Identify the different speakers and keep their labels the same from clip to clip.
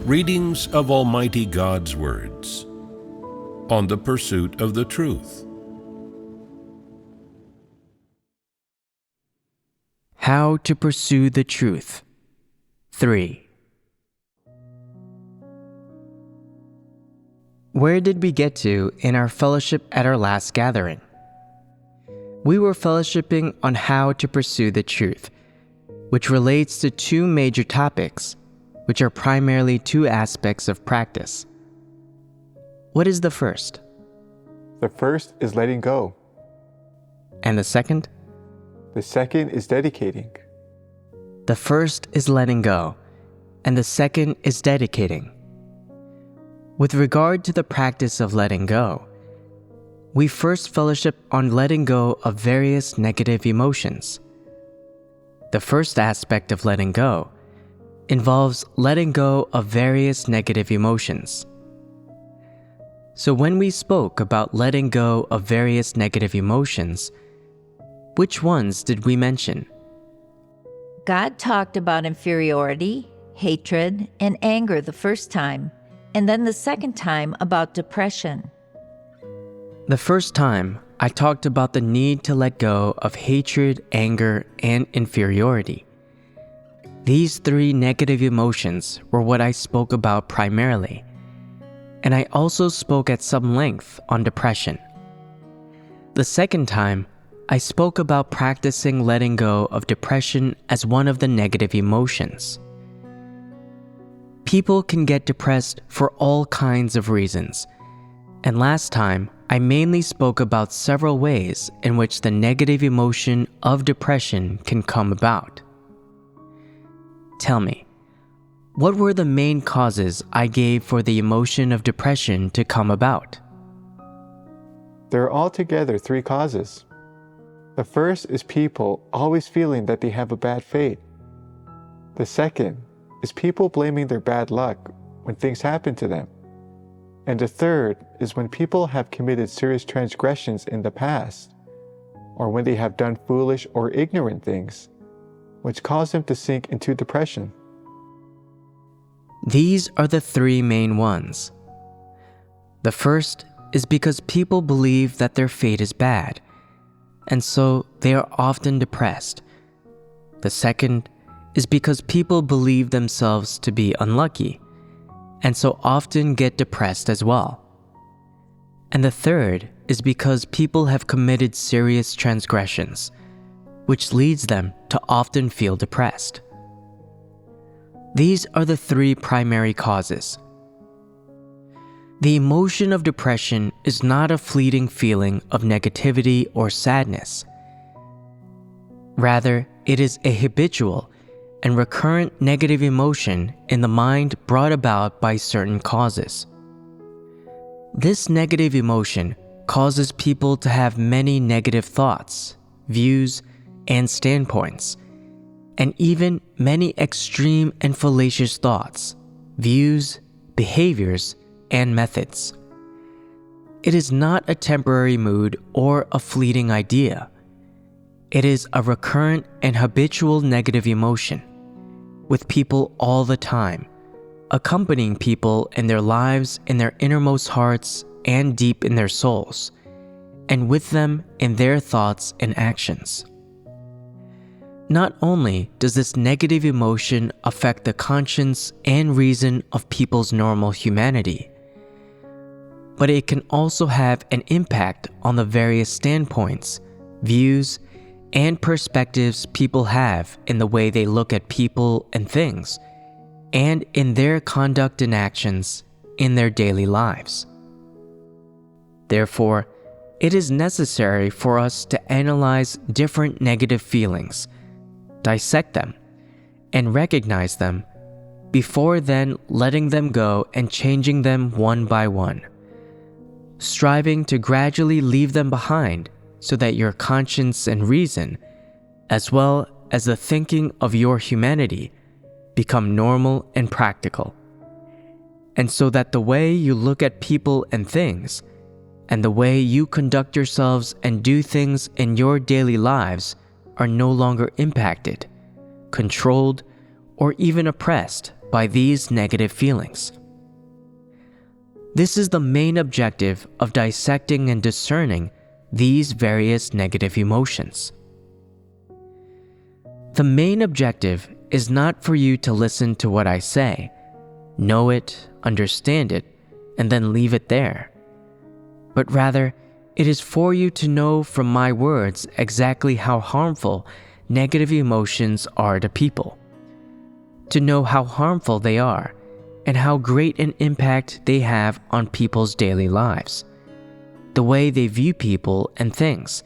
Speaker 1: Readings of Almighty God's words on the pursuit of the truth.
Speaker 2: How to pursue the truth. 3. Where did we get to in our fellowship at our last gathering? We were fellowshipping on how to pursue the truth, which relates to two major topics, which are primarily two aspects of practice. What is the first?
Speaker 3: The first is letting go.
Speaker 2: And the second?
Speaker 3: The second is dedicating.
Speaker 2: The first is letting go, and the second is dedicating. With regard to the practice of letting go, we first fellowship on letting go of various negative emotions. The first aspect of letting go involves letting go of various negative emotions. So when we spoke about letting go of various negative emotions, which ones did we mention?
Speaker 4: God talked about inferiority, hatred, and anger the first time, and then the second time about depression.
Speaker 2: The first time, I talked about the need to let go of hatred, anger, and inferiority. These three negative emotions were what I spoke about primarily, and I also spoke at some length on depression. The second time, I spoke about practicing letting go of depression as one of the negative emotions. People can get depressed for all kinds of reasons, and last time, I mainly spoke about several ways in which the negative emotion of depression can come about. Tell me, what were the main causes I gave for the emotion of depression to come about?
Speaker 3: There are altogether three causes. The first is people always feeling that they have a bad fate. The second is people blaming their bad luck when things happen to them. And the third is when people have committed serious transgressions in the past, or when they have done foolish or ignorant things, which cause them to sink into depression.
Speaker 2: These are the three main ones. The first is because people believe that their fate is bad, and so they are often depressed. The second is because people believe themselves to be unlucky, and so often get depressed as well. And the third is because people have committed serious transgressions, which leads them to often feel depressed. These are the three primary causes. The emotion of depression is not a fleeting feeling of negativity or sadness. Rather, it is a habitual and recurrent negative emotion in the mind brought about by certain causes. This negative emotion causes people to have many negative thoughts, views, and standpoints, and even many extreme and fallacious thoughts, views, behaviors, and methods. It is not a temporary mood or a fleeting idea. It is a recurrent and habitual negative emotion, with people all the time, accompanying people in their lives, in their innermost hearts, and deep in their souls, and with them in their thoughts and actions. Not only does this negative emotion affect the conscience and reason of people's normal humanity, but it can also have an impact on the various standpoints, views, and perspectives people have in the way they look at people and things, and in their conduct and actions in their daily lives. Therefore, it is necessary for us to analyze different negative feelings, dissect them, and recognize them before then letting them go and changing them one by one, striving to gradually leave them behind so that your conscience and reason, as well as the thinking of your humanity, become normal and practical, and so that the way you look at people and things, and the way you conduct yourselves and do things in your daily lives are no longer impacted, controlled, or even oppressed by these negative feelings. This is the main objective of dissecting and discerning these various negative emotions. The main objective is not for you to listen to what I say, know it, understand it, and then leave it there, but rather it is for you to know from my words exactly how harmful negative emotions are to people, to know how harmful they are and how great an impact they have on people's daily lives, the way they view people and things,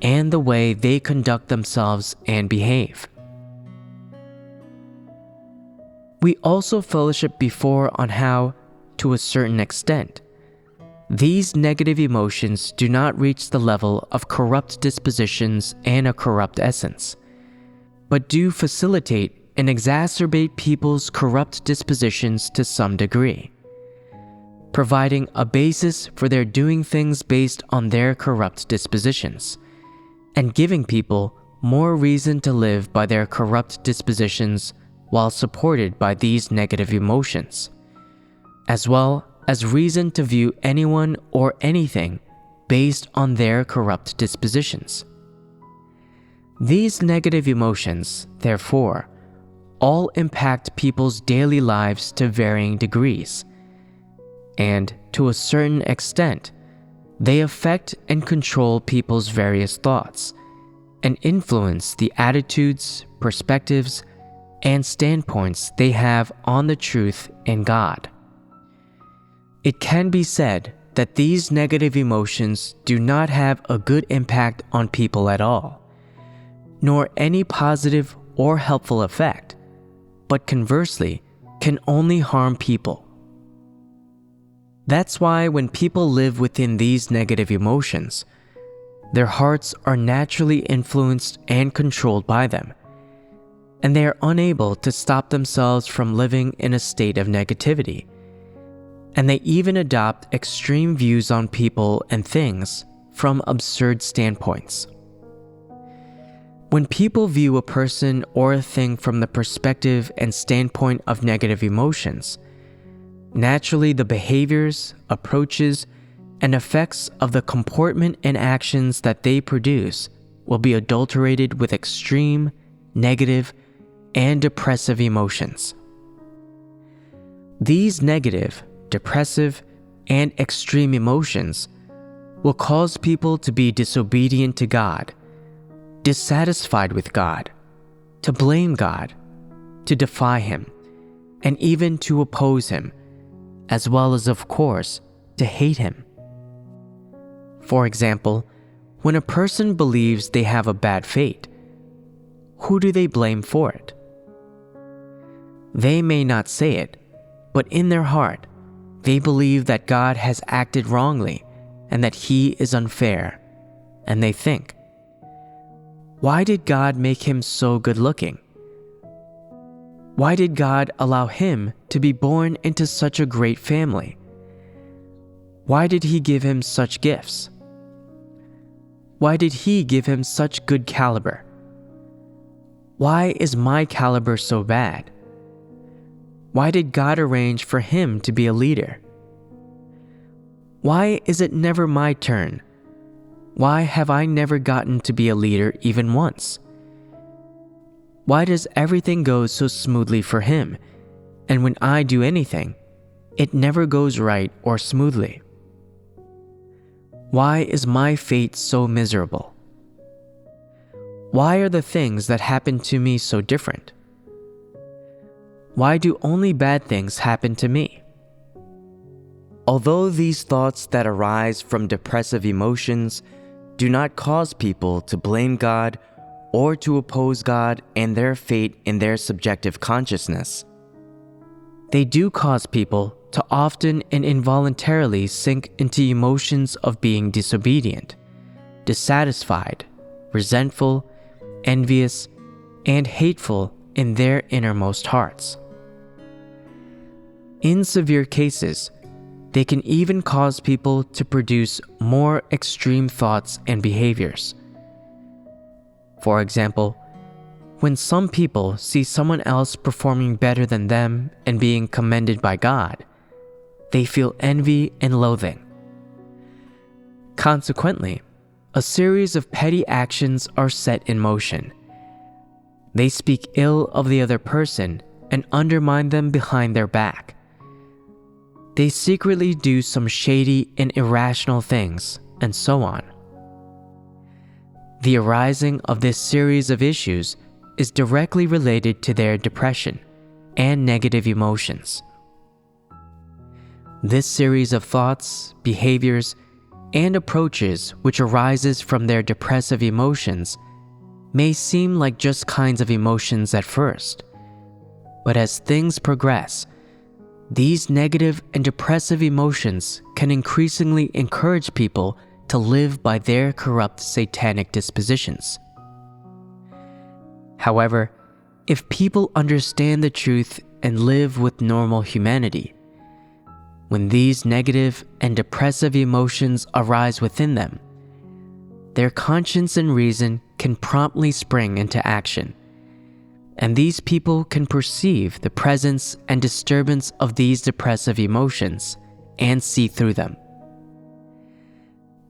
Speaker 2: and the way they conduct themselves and behave. We also fellowshiped before on how, to a certain extent, these negative emotions do not reach the level of corrupt dispositions and a corrupt essence, but do facilitate and exacerbate people's corrupt dispositions to some degree, providing a basis for their doing things based on their corrupt dispositions, and giving people more reason to live by their corrupt dispositions while supported by these negative emotions, as well as reason to view anyone or anything based on their corrupt dispositions. These negative emotions, therefore, all impact people's daily lives to varying degrees, and to a certain extent, they affect and control people's various thoughts and influence the attitudes, perspectives, and standpoints they have on the truth in God. It can be said that these negative emotions do not have a good impact on people at all, nor any positive or helpful effect, but conversely, can only harm people. That's why when people live within these negative emotions, their hearts are naturally influenced and controlled by them, and they are unable to stop themselves from living in a state of negativity, and they even adopt extreme views on people and things from absurd standpoints. When people view a person or a thing from the perspective and standpoint of negative emotions, naturally the behaviors, approaches, and effects of the comportment and actions that they produce will be adulterated with extreme, negative, and depressive emotions. These negative, depressive, and extreme emotions will cause people to be disobedient to God, dissatisfied with God, to blame God, to defy Him, and even to oppose Him, as well as, of course, to hate Him. For example, when a person believes they have a bad fate, who do they blame for it? They may not say it, but in their heart, they believe that God has acted wrongly and that He is unfair, and they think, why did God make him so good looking? Why did God allow him to be born into such a great family? Why did He give him such gifts? Why did He give him such good caliber? Why is my caliber so bad? Why did God arrange for him to be a leader? Why is it never my turn? Why have I never gotten to be a leader even once? Why does everything go so smoothly for him, and when I do anything, it never goes right or smoothly? Why is my fate so miserable? Why are the things that happen to me so different? Why do only bad things happen to me? Although these thoughts that arise from depressive emotions do not cause people to blame God or to oppose God and their fate in their subjective consciousness, they do cause people to often and involuntarily sink into emotions of being disobedient, dissatisfied, resentful, envious, and hateful in their innermost hearts. In severe cases, they can even cause people to produce more extreme thoughts and behaviors. For example, when some people see someone else performing better than them and being commended by God, they feel envy and loathing. Consequently, a series of petty actions are set in motion. They speak ill of the other person and undermine them behind their back. They secretly do some shady and irrational things, and so on. The arising of this series of issues is directly related to their depression and negative emotions. This series of thoughts, behaviors, and approaches which arises from their depressive emotions may seem like just kinds of emotions at first, but as things progress, these negative and depressive emotions can increasingly encourage people to live by their corrupt satanic dispositions. However, if people understand the truth and live with normal humanity, when these negative and depressive emotions arise within them, their conscience and reason can promptly spring into action, and these people can perceive the presence and disturbance of these depressive emotions and see through them.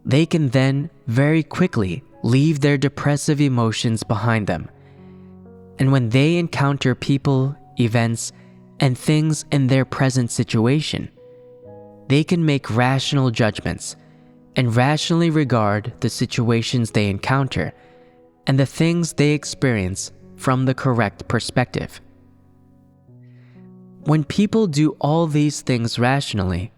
Speaker 2: They can then very quickly leave their depressive emotions behind them, and when they encounter people, events, and things in their present situation, they can make rational judgments and rationally regard the situations they encounter and the things they experience from the correct perspective. When people do all these things rationally,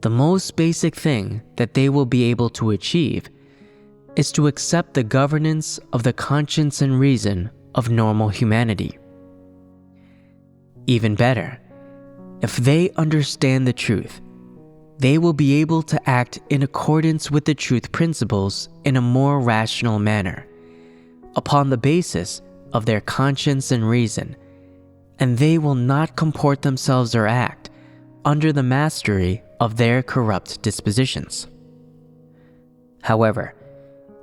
Speaker 2: the most basic thing that they will be able to achieve is to accept the governance of the conscience and reason of normal humanity. Even better, if they understand the truth, they will be able to act in accordance with the truth principles in a more rational manner, upon the basis of their conscience and reason, and they will not comport themselves or act under the mastery of their corrupt dispositions. However,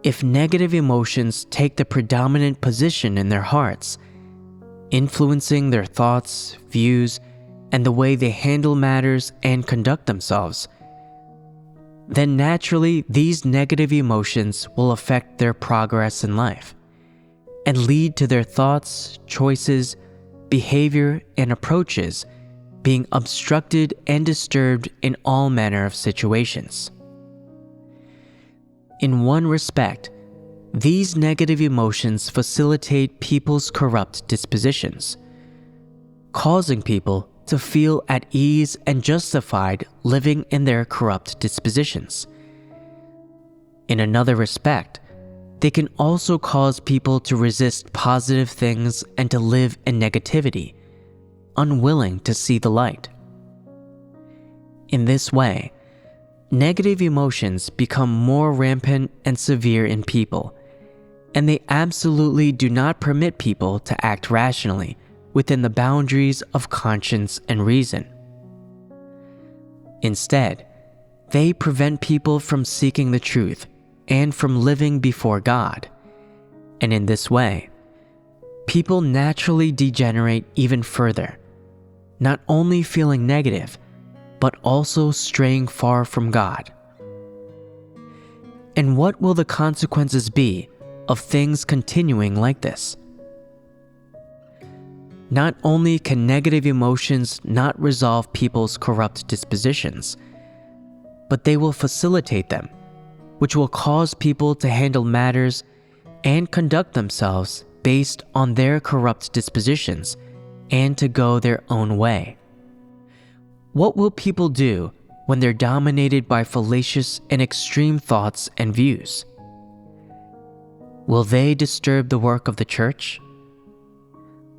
Speaker 2: if negative emotions take the predominant position in their hearts, influencing their thoughts, views, and the way they handle matters and conduct themselves, then naturally these negative emotions will affect their progress in life and lead to their thoughts, choices, behavior, and approaches being obstructed and disturbed in all manner of situations. In one respect, these negative emotions facilitate people's corrupt dispositions, causing people to feel at ease and justified living in their corrupt dispositions. In another respect, they can also cause people to resist positive things and to live in negativity, unwilling to see the light. In this way, negative emotions become more rampant and severe in people, and they absolutely do not permit people to act rationally within the boundaries of conscience and reason. Instead, they prevent people from seeking the truth and from living before God, and in this way, people naturally degenerate even further, not only feeling negative, but also straying far from God. And what will the consequences be of things continuing like this? Not only can negative emotions not resolve people's corrupt dispositions, but they will facilitate them, which will cause people to handle matters and conduct themselves based on their corrupt dispositions and to go their own way. What will people do when they're dominated by fallacious and extreme thoughts and views? Will they disturb the work of the church?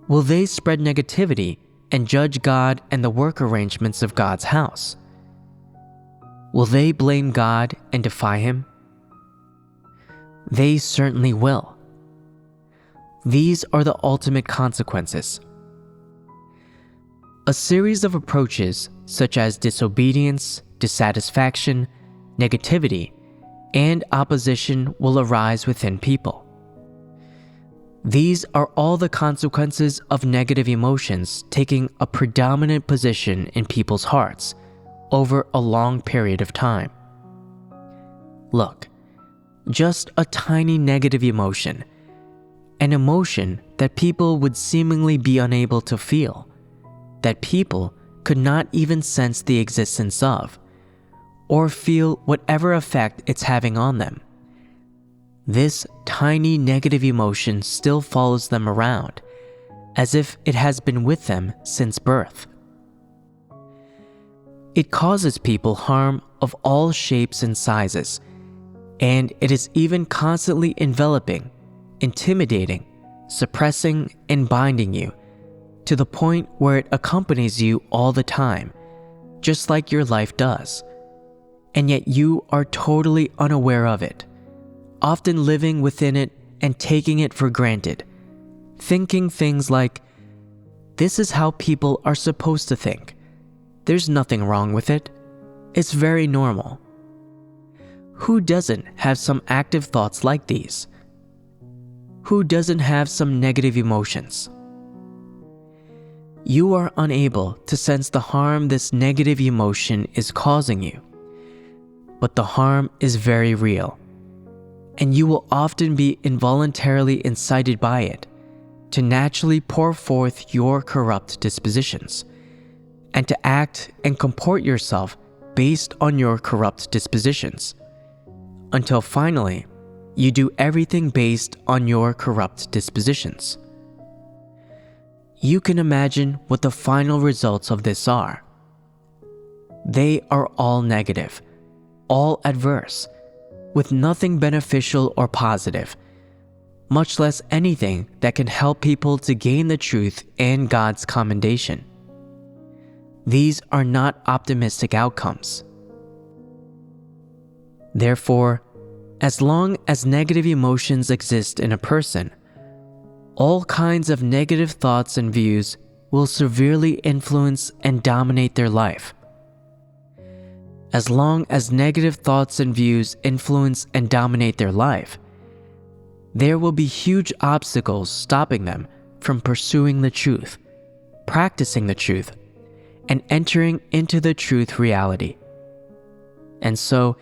Speaker 2: Will they spread negativity and judge God and the work arrangements of God's house? Will they blame God and defy Him? They certainly will. These are the ultimate consequences. A series of approaches such as disobedience, dissatisfaction, negativity, and opposition will arise within people. These are all the consequences of negative emotions taking a predominant position in people's hearts over a long period of time. Look, just a tiny negative emotion, an emotion that people would seemingly be unable to feel, that people could not even sense the existence of, or feel whatever effect it's having on them. This tiny negative emotion still follows them around, as if it has been with them since birth. It causes people harm of all shapes and sizes, and it is even constantly enveloping, intimidating, suppressing, and binding you, to the point where it accompanies you all the time, just like your life does, and yet you are totally unaware of it, often living within it and taking it for granted, thinking things like, "This is how people are supposed to think. There's nothing wrong with it. It's very normal." Who doesn't have some active thoughts like these? Who doesn't have some negative emotions? You are unable to sense the harm this negative emotion is causing you, but the harm is very real, and you will often be involuntarily incited by it to naturally pour forth your corrupt dispositions, and to act and comport yourself based on your corrupt dispositions, until finally you do everything based on your corrupt dispositions. You can imagine what the final results of this are. They are all negative, all adverse, with nothing beneficial or positive, much less anything that can help people to gain the truth and God's commendation. These are not optimistic outcomes. Therefore, as long as negative emotions exist in a person, all kinds of negative thoughts and views will severely influence and dominate their life. As long as negative thoughts and views influence and dominate their life, there will be huge obstacles stopping them from pursuing the truth, practicing the truth, and entering into the truth reality. And so,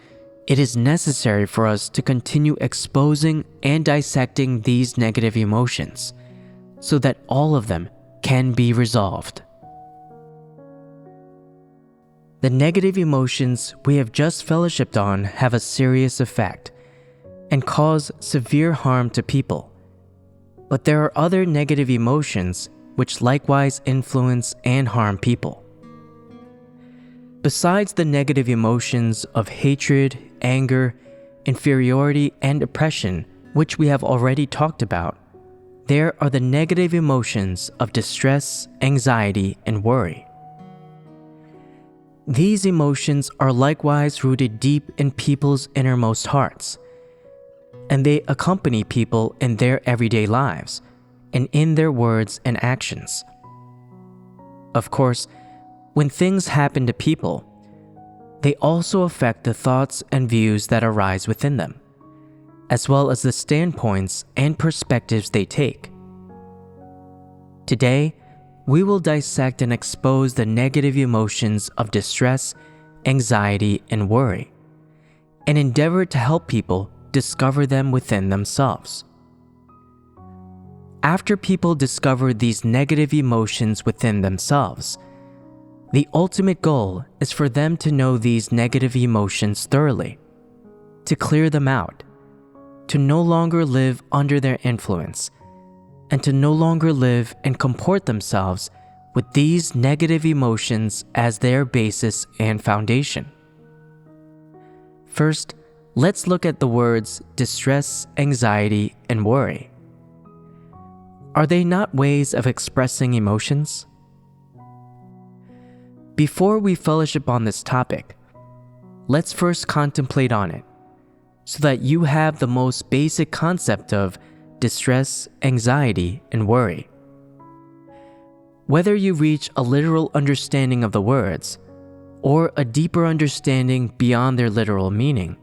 Speaker 2: it is necessary for us to continue exposing and dissecting these negative emotions so that all of them can be resolved. The negative emotions we have just fellowshipped on have a serious effect and cause severe harm to people. But there are other negative emotions which likewise influence and harm people. Besides the negative emotions of hatred, anger, inferiority, and oppression, which we have already talked about, there are the negative emotions of distress, anxiety, and worry. These emotions are likewise rooted deep in people's innermost hearts, and they accompany people in their everyday lives and in their words and actions. Of course, when things happen to people, they also affect the thoughts and views that arise within them, as well as the standpoints and perspectives they take. Today, we will dissect and expose the negative emotions of distress, anxiety, and worry, and endeavor to help people discover them within themselves. After people discover these negative emotions within themselves, the ultimate goal is for them to know these negative emotions thoroughly, to clear them out, to no longer live under their influence, and to no longer live and comport themselves with these negative emotions as their basis and foundation. First, let's look at the words distress, anxiety, and worry. Are they not ways of expressing emotions? Before we fellowship on this topic, let's first contemplate on it, so that you have the most basic concept of distress, anxiety, and worry. Whether you reach a literal understanding of the words, or a deeper understanding beyond their literal meaning,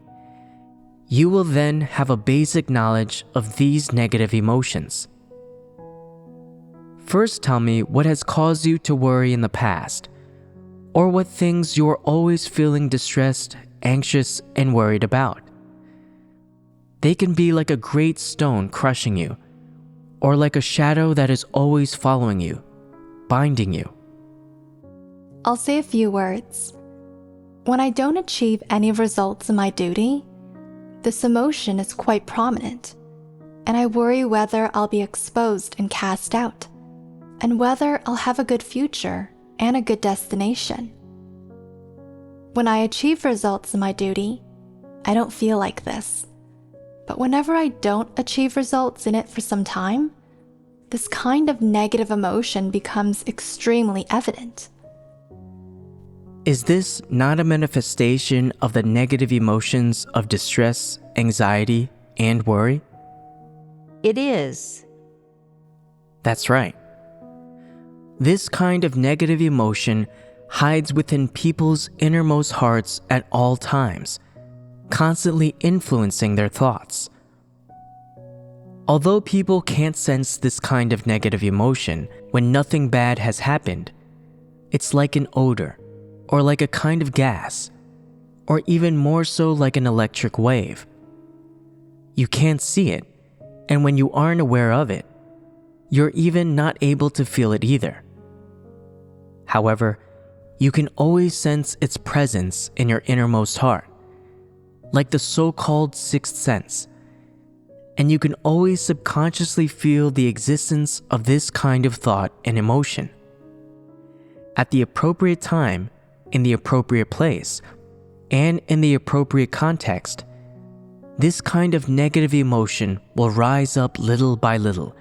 Speaker 2: you will then have a basic knowledge of these negative emotions, First, tell me what has caused you to worry in the past, or what things you are always feeling distressed, anxious, and worried about. They can be like a great stone crushing you, or like a shadow that is always following you, binding you.
Speaker 5: I'll say a few words. When I don't achieve any results in my duty, this emotion is quite prominent, and I worry whether I'll be exposed and cast out, and whether I'll have a good future and a good destination. When I achieve results in my duty, I don't feel like this. But whenever I don't achieve results in it for some time, this kind of negative emotion becomes extremely evident.
Speaker 2: Is this not a manifestation of the negative emotions of distress, anxiety, and worry?
Speaker 4: It is.
Speaker 2: That's right. This kind of negative emotion hides within people's innermost hearts at all times, constantly influencing their thoughts. Although people can't sense this kind of negative emotion when nothing bad has happened, it's like an odor, or like a kind of gas, or even more so like an electric wave. You can't see it, and when you aren't aware of it, you're even not able to feel it either. However, you can always sense its presence in your innermost heart, like the so-called sixth sense, and you can always subconsciously feel the existence of this kind of thought and emotion. At the appropriate time, in the appropriate place, and in the appropriate context, this kind of negative emotion will rise up little by little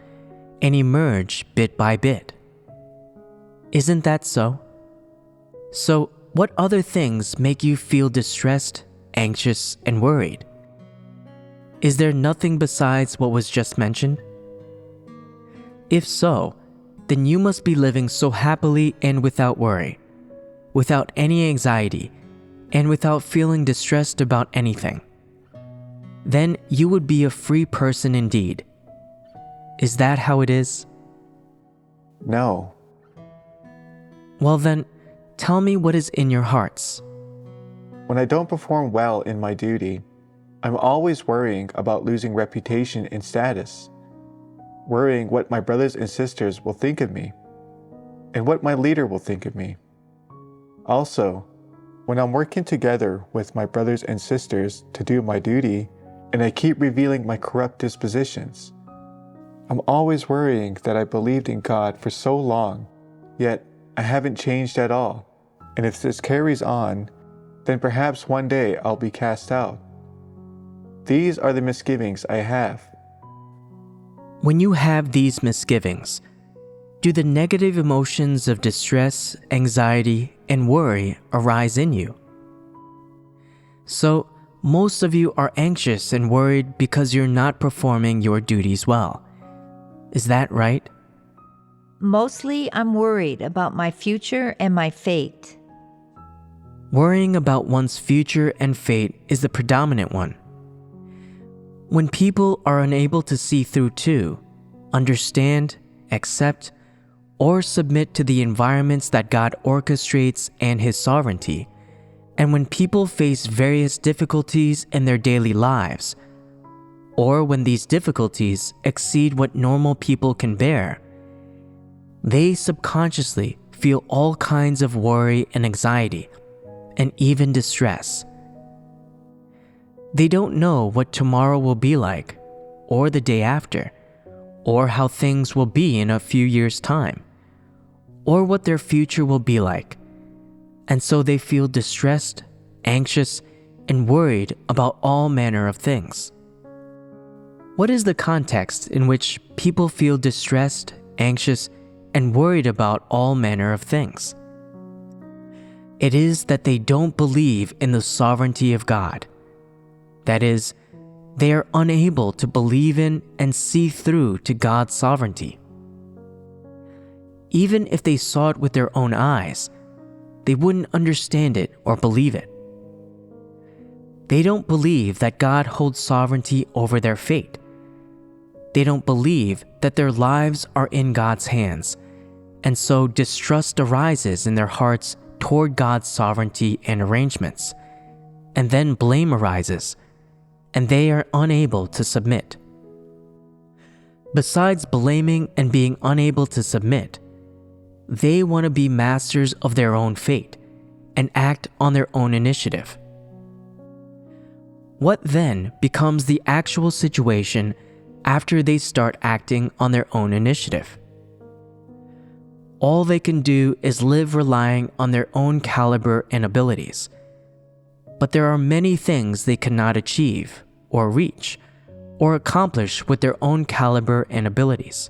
Speaker 2: and emerge bit by bit. Isn't that so? So, what other things make you feel distressed, anxious, and worried? Is there nothing besides what was just mentioned? If so, then you must be living so happily and without worry, without any anxiety, and without feeling distressed about anything. Then you would be a free person indeed. Is that how it is?
Speaker 3: No.
Speaker 2: Well then, tell me what is in your hearts.
Speaker 3: When I don't perform well in my duty, I'm always worrying about losing reputation and status, worrying what my brothers and sisters will think of me, and what my leader will think of me. Also, when I'm working together with my brothers and sisters to do my duty, and I keep revealing my corrupt dispositions, I'm always worrying that I believed in God for so long, yet I haven't changed at all, and if this carries on, then perhaps one day I'll be cast out. These are the misgivings I have.
Speaker 2: When you have these misgivings, do the negative emotions of distress, anxiety, and worry arise in you? So, most of you are anxious and worried because you're not performing your duties well. Is that right?
Speaker 4: Mostly, I'm worried about my future and my fate.
Speaker 2: Worrying about one's future and fate is the predominant one. When people are unable to see through to, understand, accept, or submit to the environments that God orchestrates and His sovereignty, and when people face various difficulties in their daily lives, or when these difficulties exceed what normal people can bear, they subconsciously feel all kinds of worry and anxiety, and even distress. They don't know what tomorrow will be like, or the day after, or how things will be in a few years' time, or what their future will be like, and so they feel distressed, anxious, and worried about all manner of things. What is the context in which people feel distressed, anxious, and worried about all manner of things? It is that they don't believe in the sovereignty of God. That is, they are unable to believe in and see through to God's sovereignty. Even if they saw it with their own eyes, they wouldn't understand it or believe it. They don't believe that God holds sovereignty over their fate. they don't believe that their lives are in God's hands, and so distrust arises in their hearts toward God's sovereignty and arrangements. And then blame arises, and they are unable to submit. Besides blaming and being unable to submit, they want to be masters of their own fate and act on their own initiative. What then becomes the actual situation after they start acting on their own initiative? All they can do is live relying on their own caliber and abilities. But there are many things they cannot achieve or reach or accomplish with their own caliber and abilities.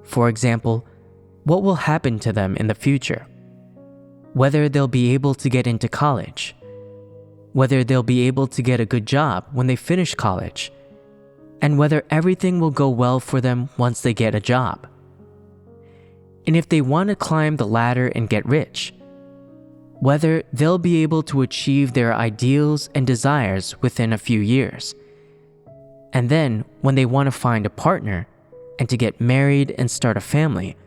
Speaker 2: For example, what will happen to them in the future? Whether they'll be able to get into college, whether they'll be able to get a good job when they finish college, and whether everything will go well for them once they get a job. And if they want to climb the ladder and get rich, whether they'll be able to achieve their ideals and desires within a few years. And then, when they want to find a partner and to get married and start a family,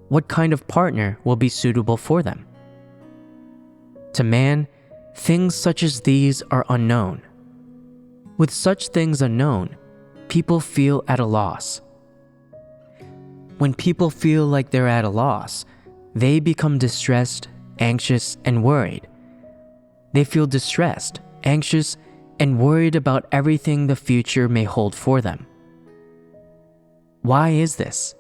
Speaker 2: what kind of partner will be suitable for them? To man, things such as these are unknown. With such things unknown, people feel at a loss. When people feel like they're at a loss, they become distressed, anxious, and worried. They feel distressed, anxious, and worried about everything the future may hold for them. Why is this?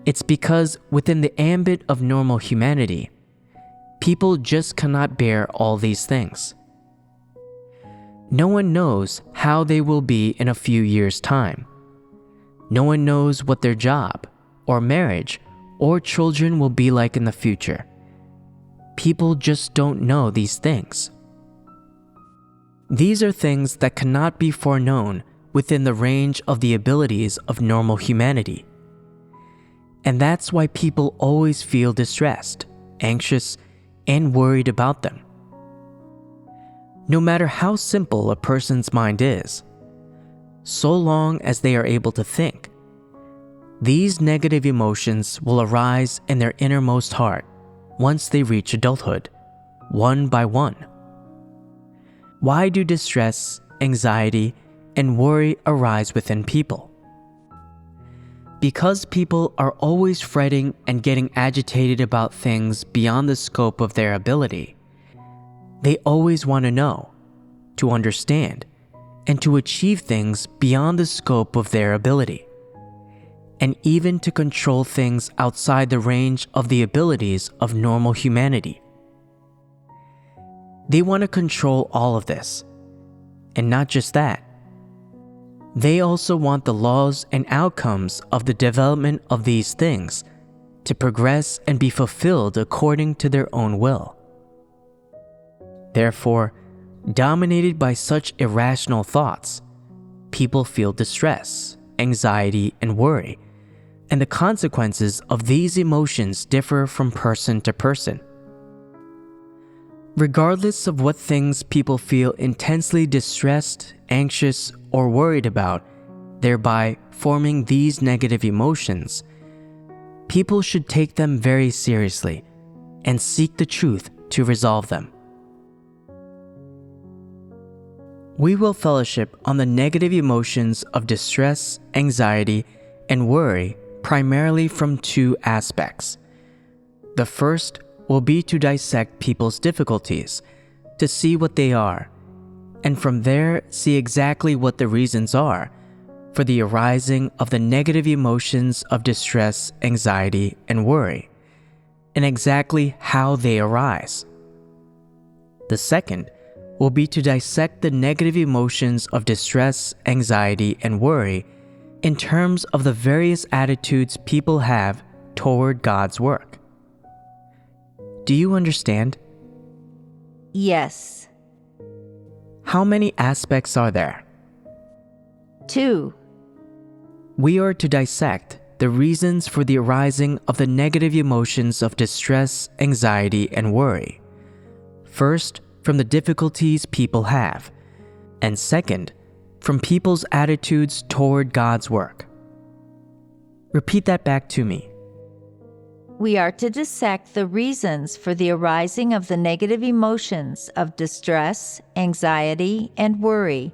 Speaker 2: It's because within the ambit of normal humanity, people just cannot bear all these things. No one knows how they will be in a few years' time. No one knows what their job, or marriage, or children will be like in the future. People just don't know these things. These are things that cannot be foreknown within the range of the abilities of normal humanity. And that's why people always feel distressed, anxious, and worried about them. No matter how simple a person's mind is, so long as they are able to think, these negative emotions will arise in their innermost heart once they reach adulthood, one by one. Why do distress, anxiety, and worry arise within people? Because people are always fretting and getting agitated about things beyond the scope of their ability. They always want to know, to understand, and to achieve things beyond the scope of their ability, and even to control things outside the range of the abilities of normal humanity. They want to control all of this, and not just that. They also want the laws and outcomes of the development of these things to progress and be fulfilled according to their own will. Therefore, dominated by such irrational thoughts, people feel distress, anxiety, and worry, and the consequences of these emotions differ from person to person. Regardless of what things people feel intensely distressed, anxious, or worried about, thereby forming these negative emotions, people should take them very seriously and seek the truth to resolve them. We will fellowship on the negative emotions of distress, anxiety, and worry primarily from two aspects. The first will be to dissect people's difficulties, to see what they are, and from there see exactly what the reasons are for the arising of the negative emotions of distress, anxiety, and worry, and exactly how they arise. The second will be to dissect the negative emotions of distress, anxiety, and worry in terms of the various attitudes people have toward God's work. Do you understand?
Speaker 4: Yes.
Speaker 2: How many aspects are there?
Speaker 4: 2.
Speaker 2: We are to dissect the reasons for the arising of the negative emotions of distress, anxiety, and worry. First, from the difficulties people have, and second, from people's attitudes toward God's work. Repeat that back to me.
Speaker 4: We are to dissect the reasons for the arising of the negative emotions of distress, anxiety, and worry,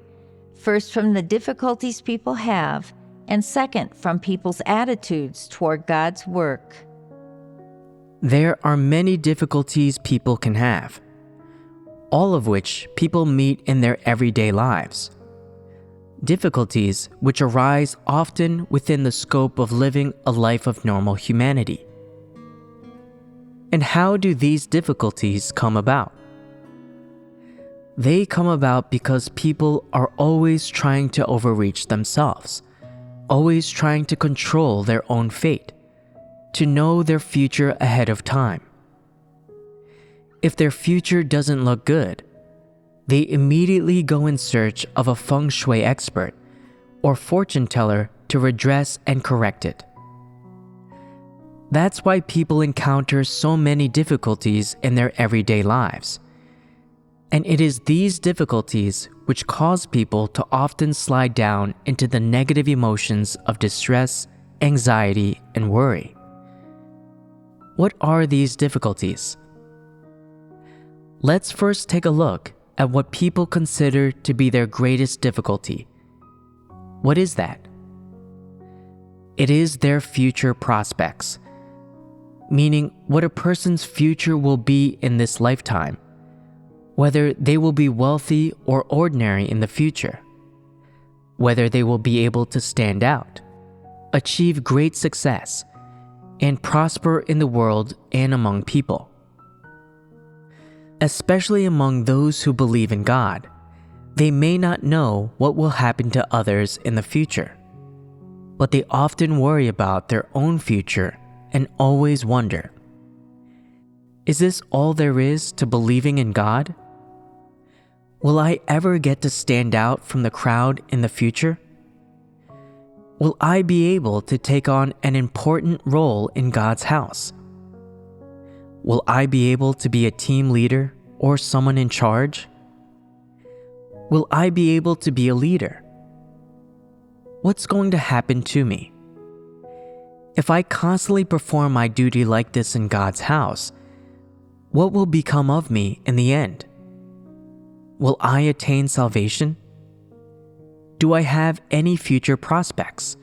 Speaker 4: first from the difficulties people have, and second from people's attitudes toward God's work.
Speaker 2: There are many difficulties people can have, all of which people meet in their everyday lives. Difficulties which arise often within the scope of living a life of normal humanity. And how do these difficulties come about? They come about because people are always trying to overreach themselves, always trying to control their own fate, to know their future ahead of time. If their future doesn't look good, they immediately go in search of a feng shui expert or fortune teller to redress and correct it. That's why people encounter so many difficulties in their everyday lives. And it is these difficulties which cause people to often slide down into the negative emotions of distress, anxiety, and worry. What are these difficulties? Let's first take a look at what people consider to be their greatest difficulty. What is that? It is their future prospects, meaning what a person's future will be in this lifetime, whether they will be wealthy or ordinary in the future, whether they will be able to stand out, achieve great success, and prosper in the world and among people. Especially among those who believe in God, they may not know what will happen to others in the future, but they often worry about their own future and always wonder, is this all there is to believing in God? Will I ever get to stand out from the crowd in the future? Will I be able to take on an important role in God's house? Will I be able to be a team leader or someone in charge? Will I be able to be a leader? What's going to happen to me? If I constantly perform my duty like this in God's house, what will become of me in the end? Will I attain salvation? Do I have any future prospects?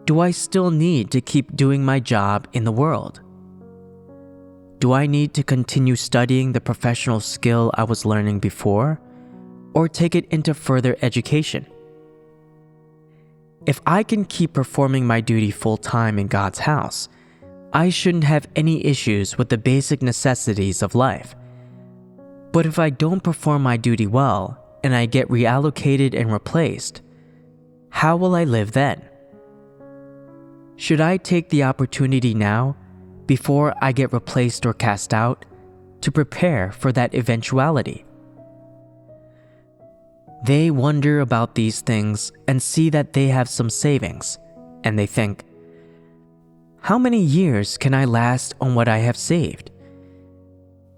Speaker 2: Do I still need to keep doing my job in the world? Do I need to continue studying the professional skill I was learning before, or take it into further education? If I can keep performing my duty full-time in God's house, I shouldn't have any issues with the basic necessities of life. But if I don't perform my duty well and I get reallocated and replaced, how will I live then? Should I take the opportunity now, before I get replaced or cast out, to prepare for that eventuality? They wonder about these things and see that they have some savings, and they think, how many years can I last on what I have saved?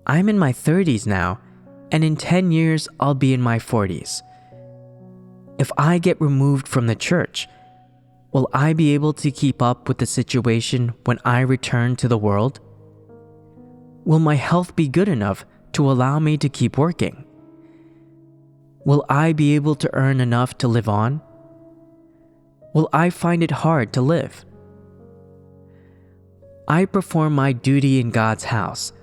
Speaker 2: I'm in my 30s now, and in 10 years I'll be in my 40s. If I get removed from the church, will I be able to keep up with the situation when I return to the world? Will my health be good enough to allow me to keep working? Will I be able to earn enough to live on? Will I find it hard to live? I perform my duty in God's house,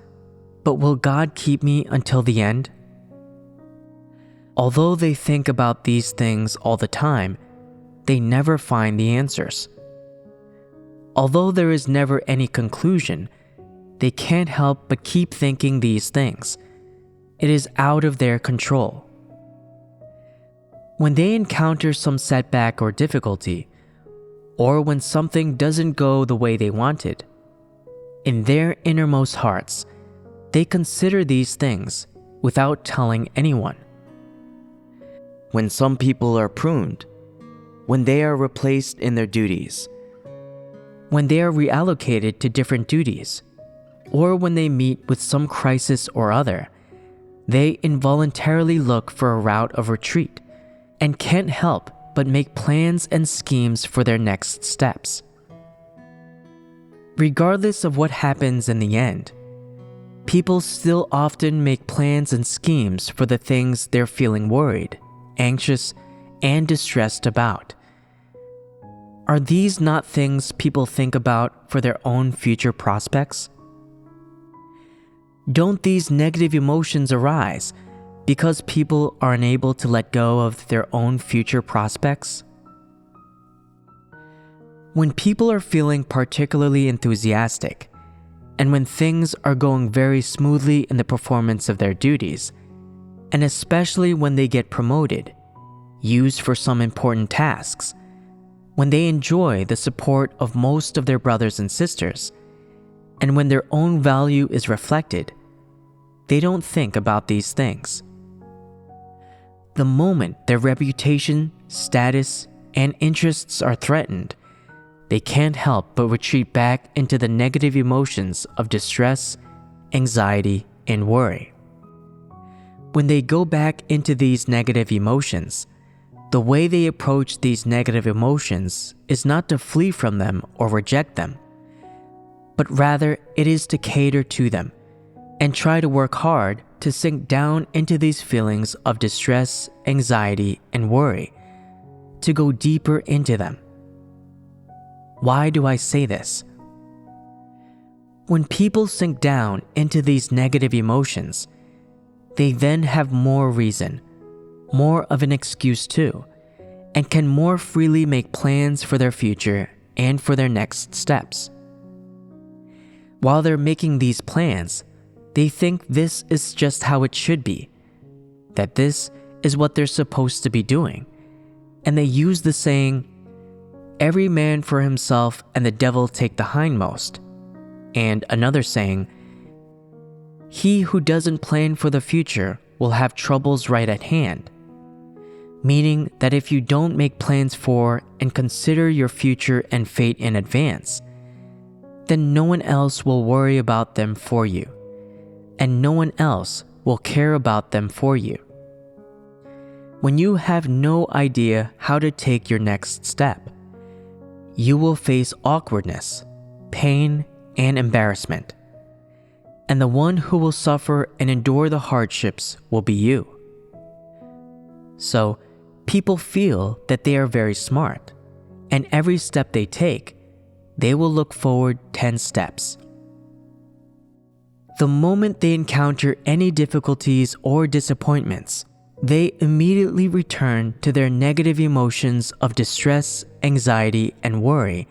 Speaker 2: but will God keep me until the end? Although they think about these things all the time, they never find the answers. Although there is never any conclusion, they can't help but keep thinking these things. It is out of their control. When they encounter some setback or difficulty, or when something doesn't go the way they wanted, in their innermost hearts, they consider these things without telling anyone. When some people are pruned, when they are replaced in their duties, when they are reallocated to different duties, or when they meet with some crisis or other, they involuntarily look for a route of retreat and can't help but make plans and schemes for their next steps. Regardless of what happens in the end, people still often make plans and schemes for the things they're feeling worried, anxious, and distressed about. Are these not things people think about for their own future prospects? Don't these negative emotions arise because people are unable to let go of their own future prospects? When people are feeling particularly enthusiastic, and when things are going very smoothly in the performance of their duties, and especially when they get promoted, used for some important tasks, when they enjoy the support of most of their brothers and sisters, and when their own value is reflected, they don't think about these things. The moment their reputation, status, and interests are threatened, they can't help but retreat back into the negative emotions of distress, anxiety, and worry. When they go back into these negative emotions, the way they approach these negative emotions is not to flee from them or reject them, but rather it is to cater to them and try to work hard to sink down into these feelings of distress, anxiety, and worry, to go deeper into them. Why do I say this? When people sink down into these negative emotions, they then have more reason, more of an excuse too, and can more freely make plans for their future and for their next steps. While they're making these plans, they think this is just how it should be, that this is what they're supposed to be doing, and they use the saying, "Every man for himself and the devil take the hindmost," and another saying, "He who doesn't plan for the future will have troubles right at hand," meaning that if you don't make plans for and consider your future and fate in advance, then no one else will worry about them for you, and no one else will care about them for you. When you have no idea how to take your next step, you will face awkwardness, pain, and embarrassment, and the one who will suffer and endure the hardships will be you. So, people feel that they are very smart, and every step they take, they will look forward 10 steps. The moment they encounter any difficulties or disappointments, they immediately return to their negative emotions of distress, anxiety, and worry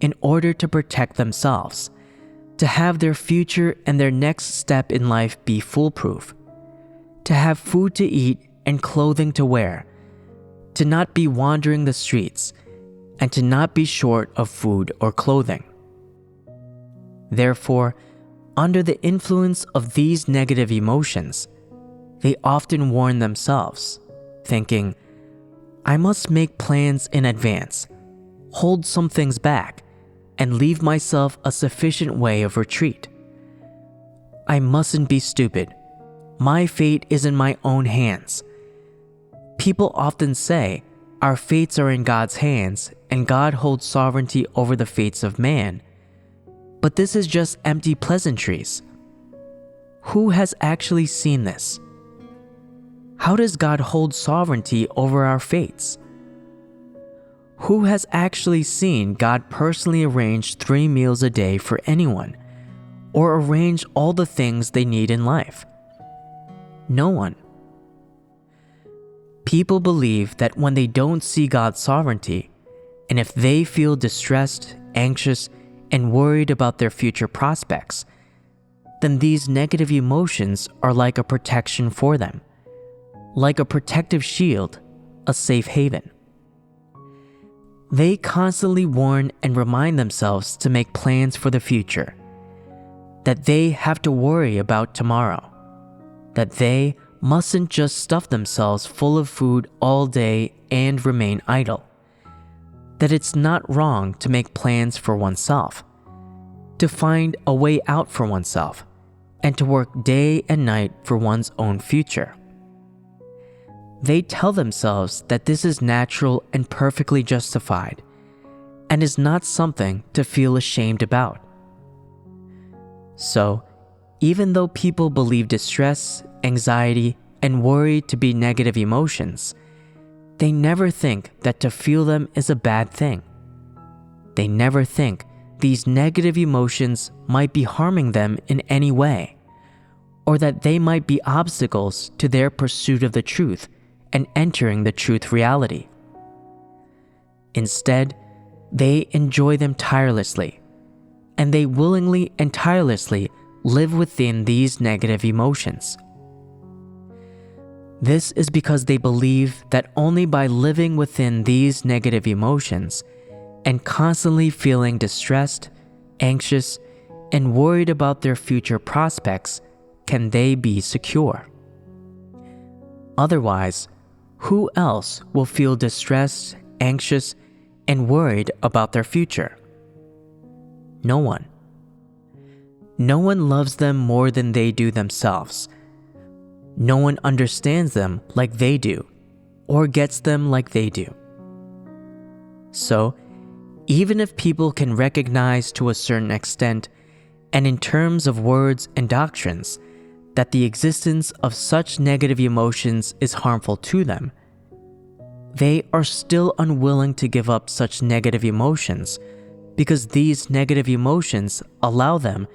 Speaker 2: in order to protect themselves, to have their future and their next step in life be foolproof, to have food to eat and clothing to wear, to not be wandering the streets, and to not be short of food or clothing. Therefore, under the influence of these negative emotions, they often warn themselves, thinking, "I must make plans in advance, hold some things back, and leave myself a sufficient way of retreat. I mustn't be stupid. My fate is in my own hands." People often say, our fates are in God's hands and God holds sovereignty over the fates of man. But this is just empty pleasantries. Who has actually seen this? How does God hold sovereignty over our fates? Who has actually seen God personally arrange 3 meals a day for anyone, or arrange all the things they need in life? No one. People believe that when they don't see God's sovereignty, and if they feel distressed, anxious, and worried about their future prospects, then these negative emotions are like a protection for them, like a protective shield, a safe haven. They constantly warn and remind themselves to make plans for the future, that they have to worry about tomorrow, that they mustn't just stuff themselves full of food all day and remain idle, that it's not wrong to make plans for oneself, to find a way out for oneself, and to work day and night for one's own future. they tell themselves that this is natural and perfectly justified, and is not something to feel ashamed about. So, even though people believe distress, anxiety, and worry to be negative emotions, they never think that to feel them is a bad thing. They never think these negative emotions might be harming them in any way, or that they might be obstacles to their pursuit of the truth and entering the truth reality. Instead, they enjoy them tirelessly, and they willingly and tirelessly live within these negative emotions. This is because they believe that only by living within these negative emotions and constantly feeling distressed, anxious, and worried about their future prospects can they be secure. Otherwise, who else will feel distressed, anxious, and worried about their future? No one. No one loves them more than they do themselves. No one understands them like they do, or gets them like they do. So, even if people can recognize to a certain extent, and in terms of words and doctrines, that the existence of such negative emotions is harmful to them, they are still unwilling to give up such negative emotions because these negative emotions allow them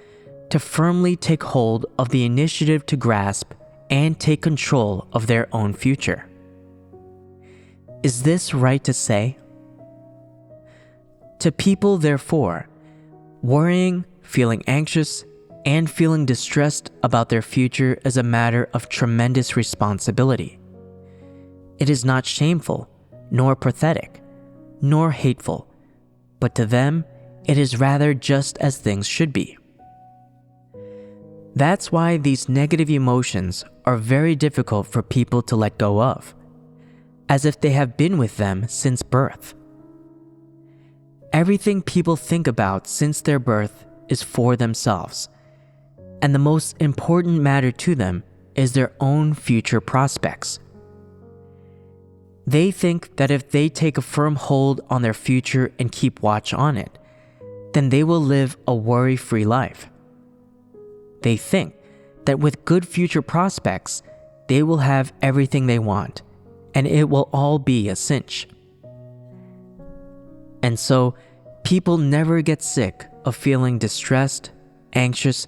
Speaker 2: to firmly take hold of the initiative to grasp and take control of their own future. Is this right to say? To people, therefore, worrying, feeling anxious, and feeling distressed about their future is a matter of tremendous responsibility. It is not shameful, nor pathetic, nor hateful, but to them, it is rather just as things should be. That's why these negative emotions are very difficult for people to let go of, as if they have been with them since birth. Everything people think about since their birth is for themselves, and the most important matter to them is their own future prospects. They think that if they take a firm hold on their future and keep watch on it, then they will live a worry-free life. They think that with good future prospects, they will have everything they want, and it will all be a cinch. And so, people never get sick of feeling distressed, anxious,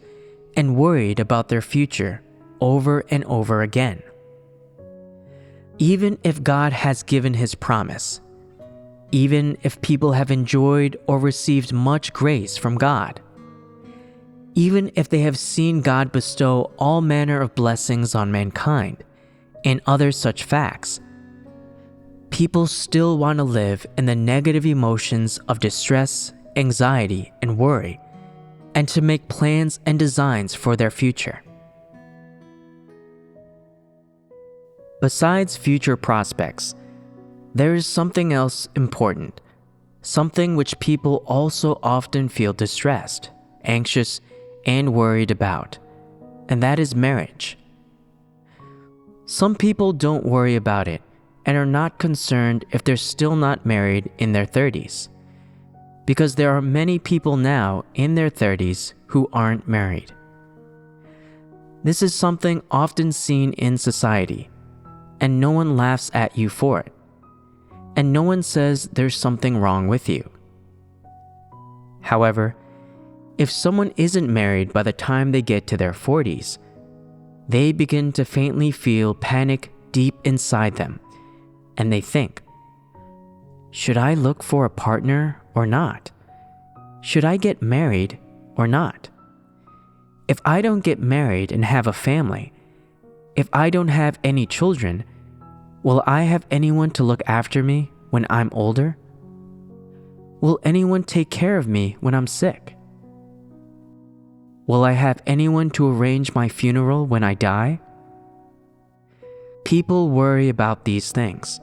Speaker 2: and worried about their future over and over again. Even if God has given His promise, even if people have enjoyed or received much grace from God, even if they have seen God bestow all manner of blessings on mankind and other such facts, people still want to live in the negative emotions of distress, anxiety, and worry, and to make plans and designs for their future. Besides future prospects, there is something else important, something which people also often feel distressed, anxious, and worried about, and that is marriage. Some people don't worry about it and are not concerned if they're still not married in their 30s, because there are many people now in their 30s who aren't married. This is something often seen in society, and no one laughs at you for it, and no one says there's something wrong with you. However, if someone isn't married by the time they get to their 40s, they begin to faintly feel panic deep inside them, and they think, should I look for a partner or not? Should I get married or not? If I don't get married and have a family, if I don't have any children, will I have anyone to look after me when I'm older? Will anyone take care of me when I'm sick? Will I have anyone to arrange my funeral when I die? People worry about these things.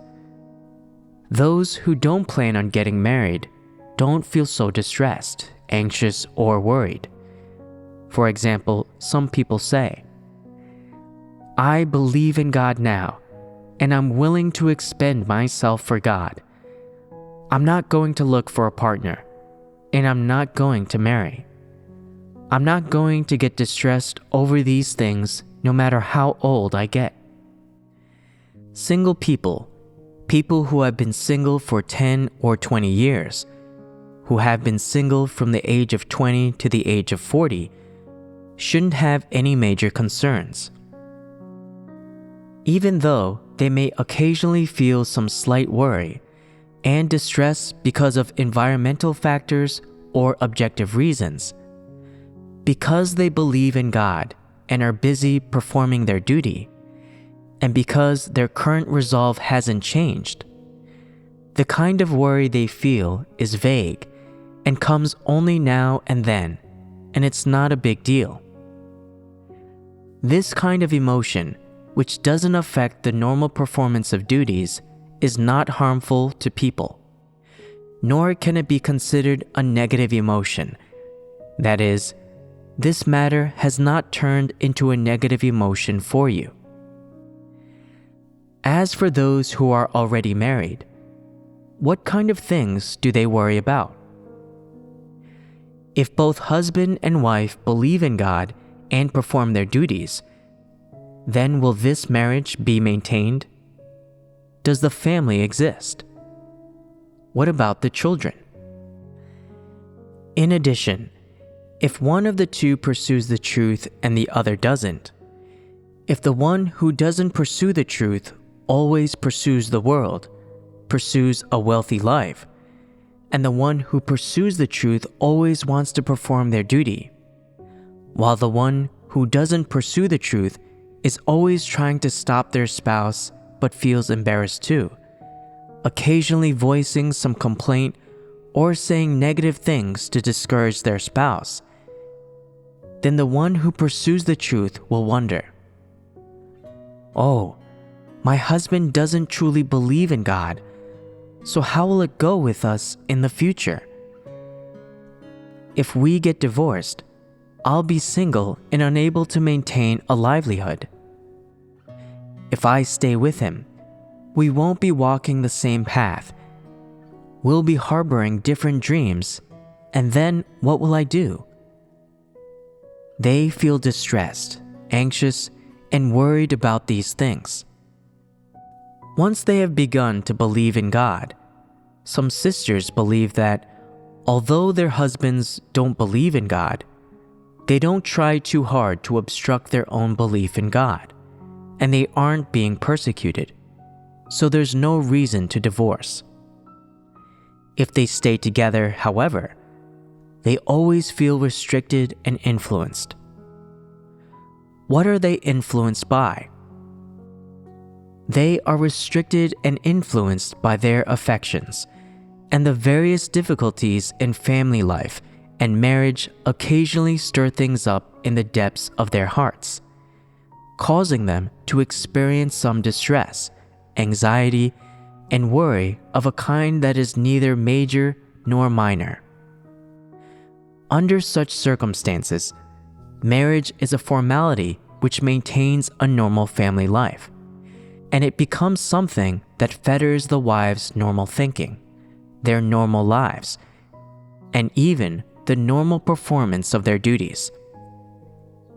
Speaker 2: Those who don't plan on getting married don't feel so distressed, anxious, or worried. For example, some people say, I believe in God now, and I'm willing to expend myself for God. I'm not going to look for a partner, and I'm not going to marry. I'm not going to get distressed over these things no matter how old I get. Single people who have been single for 10 or 20 years, who have been single from the age of 20 to the age of 40, shouldn't have any major concerns. Even though they may occasionally feel some slight worry and distress because of environmental factors or objective reasons, because they believe in God and are busy performing their duty, and because their current resolve hasn't changed, the kind of worry they feel is vague and comes only now and then, and it's not a big deal. This kind of emotion, which doesn't affect the normal performance of duties, is not harmful to people, nor can it be considered a negative emotion. That is, this matter has not turned into a negative emotion for you. As for those who are already married, what kind of things do they worry about? If both husband and wife believe in God and perform their duties, then will this marriage be maintained? Does the family exist? What about the children? In addition, if one of the two pursues the truth and the other doesn't, if the one who doesn't pursue the truth always pursues the world, pursues a wealthy life, and the one who pursues the truth always wants to perform their duty, while the one who doesn't pursue the truth is always trying to stop their spouse but feels embarrassed too, occasionally voicing some complaint or saying negative things to discourage their spouse, then the one who pursues the truth will wonder, "Oh, my husband doesn't truly believe in God, so how will it go with us in the future? If we get divorced, I'll be single and unable to maintain a livelihood. If I stay with him, we won't be walking the same path. We'll be harboring different dreams, and then what will I do?" They feel distressed, anxious, and worried about these things. Once they have begun to believe in God, some sisters believe that although their husbands don't believe in God, they don't try too hard to obstruct their own belief in God, and they aren't being persecuted, so there's no reason to divorce. If they stay together, however, they always feel restricted and influenced. What are they influenced by? They are restricted and influenced by their affections, and the various difficulties in family life and marriage occasionally stir things up in the depths of their hearts, causing them to experience some distress, anxiety, and worry of a kind that is neither major nor minor. Under such circumstances, marriage is a formality which maintains a normal family life, and it becomes something that fetters the wives' normal thinking, their normal lives, and even the normal performance of their duties.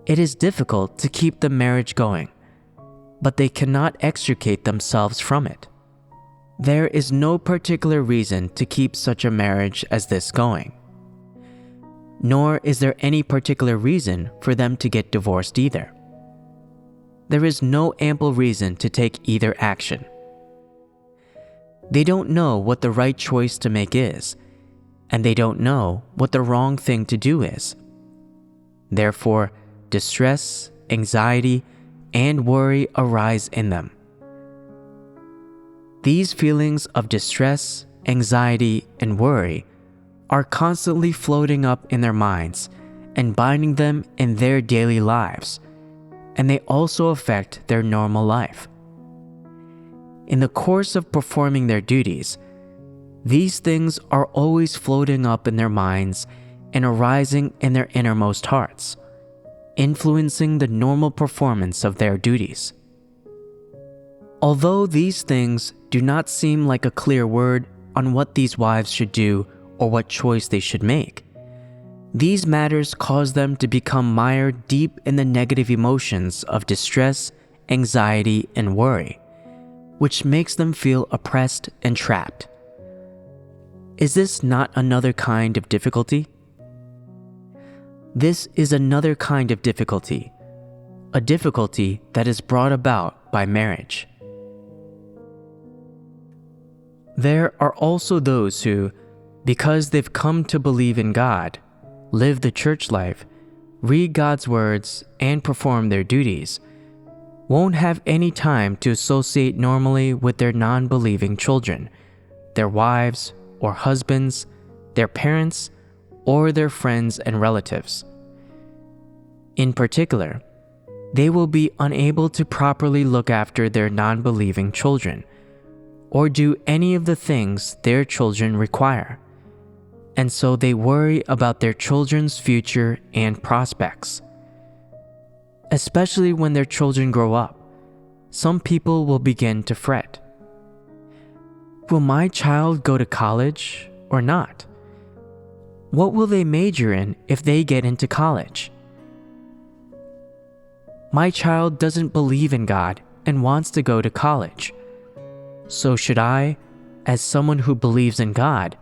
Speaker 2: It is difficult to keep the marriage going, but they cannot extricate themselves from it. There is no particular reason to keep such a marriage as this going, nor is there any particular reason for them to get divorced either. There is no ample reason to take either action. They don't know what the right choice to make is, and they don't know what the wrong thing to do is. Therefore, distress, anxiety, and worry arise in them. These feelings of distress, anxiety, and worry are constantly floating up in their minds and binding them in their daily lives, and they also affect their normal life. In the course of performing their duties, these things are always floating up in their minds and arising in their innermost hearts, influencing the normal performance of their duties. Although these things do not seem like a clear word on what these wives should do or what choice they should make, these matters cause them to become mired deep in the negative emotions of distress, anxiety, and worry, which makes them feel oppressed and trapped. Is this not another kind of difficulty? This is another kind of difficulty, a difficulty that is brought about by marriage. There are also those who, because they've come to believe in God, live the church life, read God's words, and perform their duties, won't have any time to associate normally with their non-believing children, their wives or husbands, their parents, or their friends and relatives. In particular, they will be unable to properly look after their non-believing children, or do any of the things their children require, and so they worry about their children's future and prospects. Especially when their children grow up, some people will begin to fret. Will my child go to college or not? What will they major in if they get into college? My child doesn't believe in God and wants to go to college. So should I, as someone who believes in God,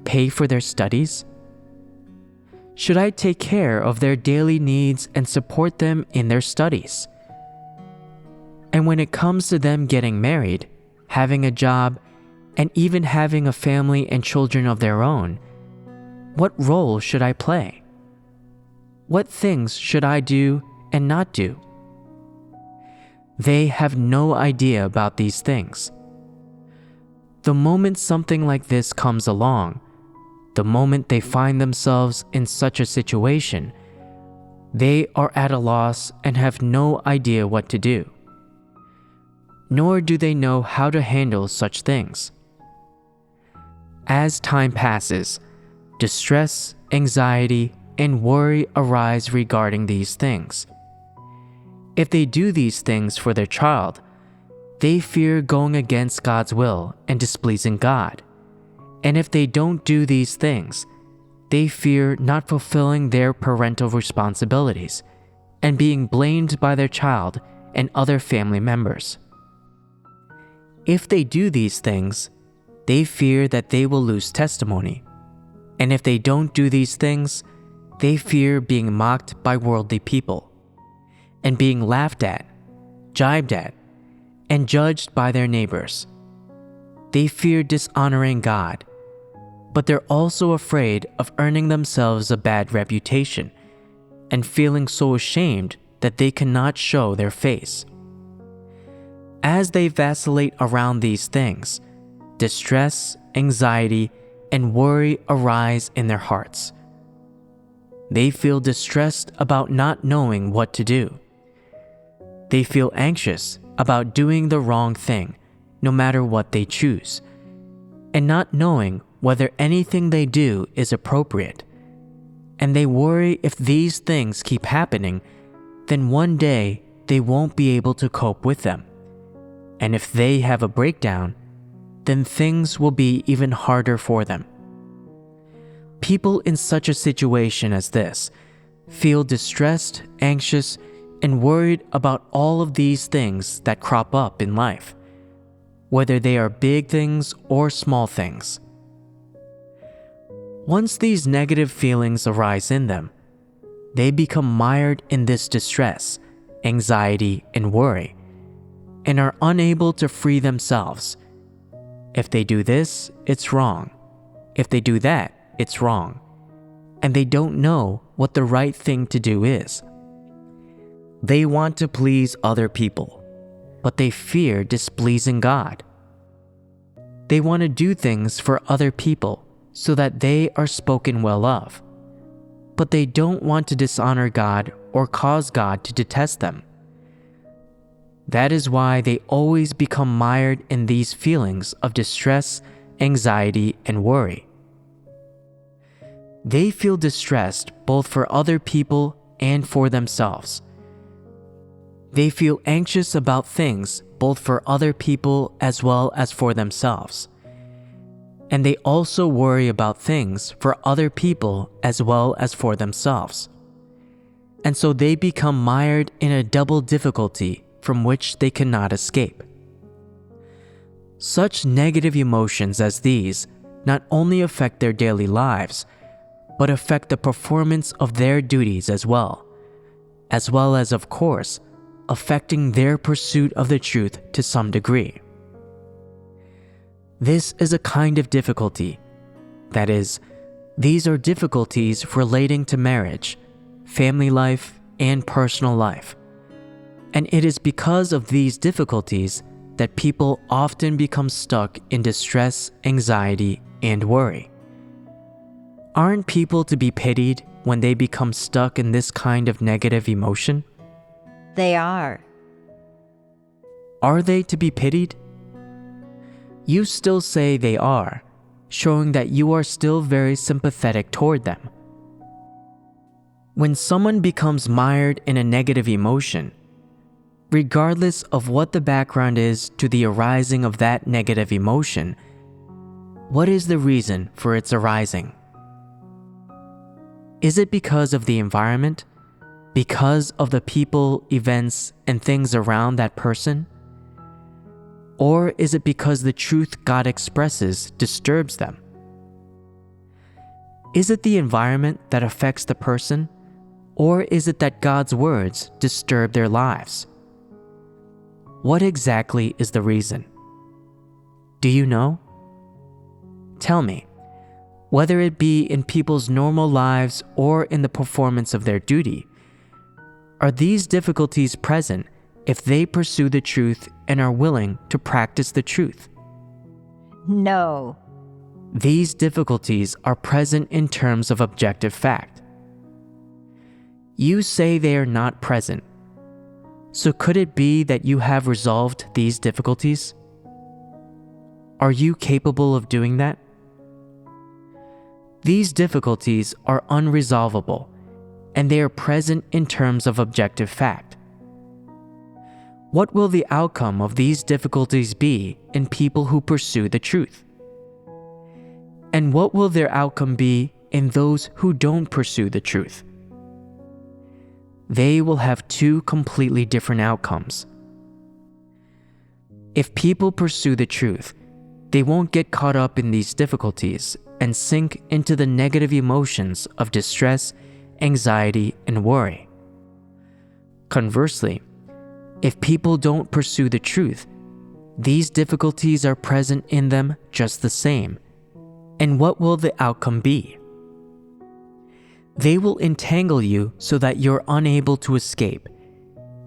Speaker 2: pay for their studies? Should I take care of their daily needs and support them in their studies? And when it comes to them getting married, having a job, and even having a family and children of their own, what role should I play? What things should I do and not do? They have no idea about these things. The moment something like this comes along, the moment they find themselves in such a situation, they are at a loss and have no idea what to do. Nor do they know how to handle such things. As time passes, distress, anxiety, and worry arise regarding these things. If they do these things for their child, they fear going against God's will and displeasing God. And if they don't do these things, they fear not fulfilling their parental responsibilities and being blamed by their child and other family members. If they do these things, they fear that they will lose testimony. And if they don't do these things, they fear being mocked by worldly people and being laughed at, jibed at, and judged by their neighbors. They fear dishonoring God, but they're also afraid of earning themselves a bad reputation and feeling so ashamed that they cannot show their face. As they vacillate around these things, distress, anxiety, and worry arise in their hearts. They feel distressed about not knowing what to do. They feel anxious about doing the wrong thing, no matter what they choose, and not knowing whether anything they do is appropriate. And they worry if these things keep happening, then one day they won't be able to cope with them. And if they have a breakdown, then things will be even harder for them. People in such a situation as this feel distressed, anxious, and worried about all of these things that crop up in life, whether they are big things or small things. Once these negative feelings arise in them, they become mired in this distress, anxiety, and worry, and are unable to free themselves. If they do this, it's wrong. If they do that, it's wrong. And they don't know what the right thing to do is. They want to please other people, but they fear displeasing God. They want to do things for other people so that they are spoken well of, but they don't want to dishonor God or cause God to detest them. That is why they always become mired in these feelings of distress, anxiety, and worry. They feel distressed both for other people and for themselves. They feel anxious about things both for other people as well as for themselves. And they also worry about things for other people as well as for themselves. And so they become mired in a double difficulty from which they cannot escape. Such negative emotions as these not only affect their daily lives, but affect the performance of their duties as well as, of course, affecting their pursuit of the truth to some degree. This is a kind of difficulty. That is, these are difficulties relating to marriage, family life, and personal life. And it is because of these difficulties that people often become stuck in distress, anxiety, and worry. Aren't people to be pitied when they become stuck in this kind of negative emotion?
Speaker 4: They are.
Speaker 2: Are they to be pitied? You still say they are, showing that you are still very sympathetic toward them. When someone becomes mired in a negative emotion, regardless of what the background is to the arising of that negative emotion, what is the reason for its arising? Is it because of the environment? Because of the people, events, and things around that person? Or is it because the truth God expresses disturbs them? Is it the environment that affects the person? Or is it that God's words disturb their lives? What exactly is the reason? Do you know? Tell me, whether it be in people's normal lives or in the performance of their duty, are these difficulties present if they pursue the truth and are willing to practice the truth?
Speaker 4: No.
Speaker 2: These difficulties are present in terms of objective fact. You say they are not present. So could it be that you have resolved these difficulties? Are you capable of doing that? These difficulties are unresolvable, and they are present in terms of objective fact. What will the outcome of these difficulties be in people who pursue the truth? And what will their outcome be in those who don't pursue the truth? They will have two completely different outcomes. If people pursue the truth, they won't get caught up in these difficulties and sink into the negative emotions of distress, anxiety, and worry. Conversely, if people don't pursue the truth, these difficulties are present in them just the same. And what will the outcome be? They will entangle you so that you're unable to escape.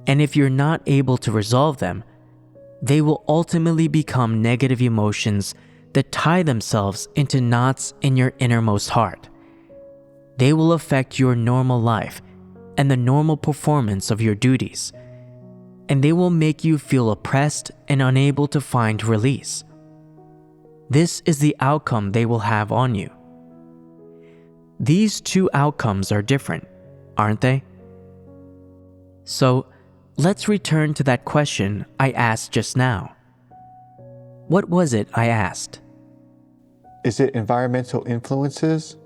Speaker 2: And if you're not able to resolve them, they will ultimately become negative emotions that tie themselves into knots in your innermost heart. They will affect your normal life and the normal performance of your duties, and they will make you feel oppressed and unable to find release. This is the outcome they will have on you. These two outcomes are different, aren't they? So, let's return to that question I asked just now. What was it I asked?
Speaker 3: Is it environmental influences,